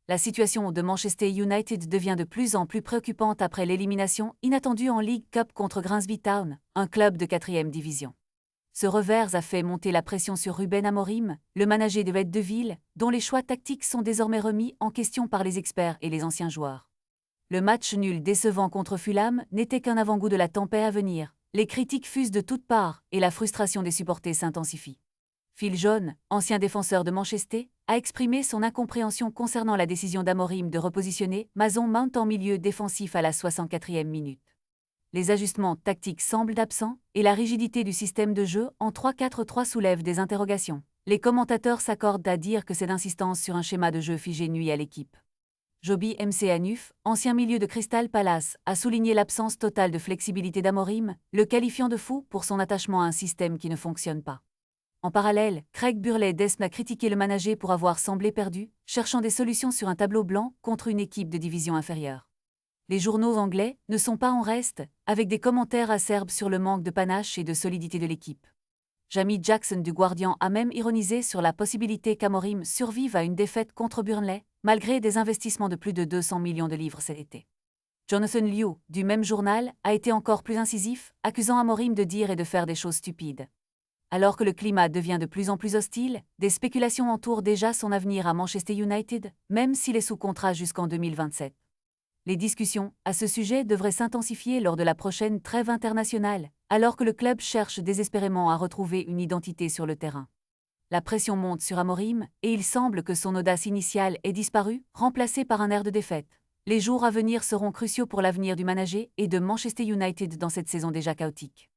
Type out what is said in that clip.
La situation de Manchester United devient de plus en plus préoccupante après l'élimination inattendue en League Cup contre Grimsby Town, un club de 4e division. Ce revers a fait monter la pression sur Ruben Amorim, le manager de Red Devils, dont les choix tactiques sont désormais remis en question par les experts et les anciens joueurs. Le match nul décevant contre Fulham n'était qu'un avant-goût de la tempête à venir. Les critiques fusent de toutes parts et la frustration des supporters s'intensifie. Phil Jones, ancien défenseur de Manchester, a exprimé son incompréhension concernant la décision d'Amorim de repositionner Mason Mount en milieu défensif à la 64e minute. Les ajustements tactiques semblent absents et la rigidité du système de jeu en 3-4-3 soulève des interrogations. Les commentateurs s'accordent à dire que cette insistance sur un schéma de jeu figé nuit à l'équipe. Joby Mcanuf, ancien milieu de Crystal Palace, a souligné l'absence totale de flexibilité d'Amorim, le qualifiant de fou pour son attachement à un système qui ne fonctionne pas. En parallèle, Craig Burley-Desme a critiqué le manager pour avoir semblé perdu, cherchant des solutions sur un tableau blanc contre une équipe de division inférieure. Les journaux anglais ne sont pas en reste, avec des commentaires acerbes sur le manque de panache et de solidité de l'équipe. Jamie Jackson du Guardian a même ironisé sur la possibilité qu'Amorim survive à une défaite contre Burnley, malgré des investissements de plus de 200 millions de livres cet été. Jonathan Liu, du même journal, a été encore plus incisif, accusant Amorim de dire et de faire des choses stupides. Alors que le climat devient de plus en plus hostile, des spéculations entourent déjà son avenir à Manchester United, même s'il est sous contrat jusqu'en 2027. Les discussions à ce sujet devraient s'intensifier lors de la prochaine trêve internationale, alors que le club cherche désespérément à retrouver une identité sur le terrain. La pression monte sur Amorim et il semble que son audace initiale ait disparu, remplacée par un air de défaite. Les jours à venir seront cruciaux pour l'avenir du manager et de Manchester United dans cette saison déjà chaotique.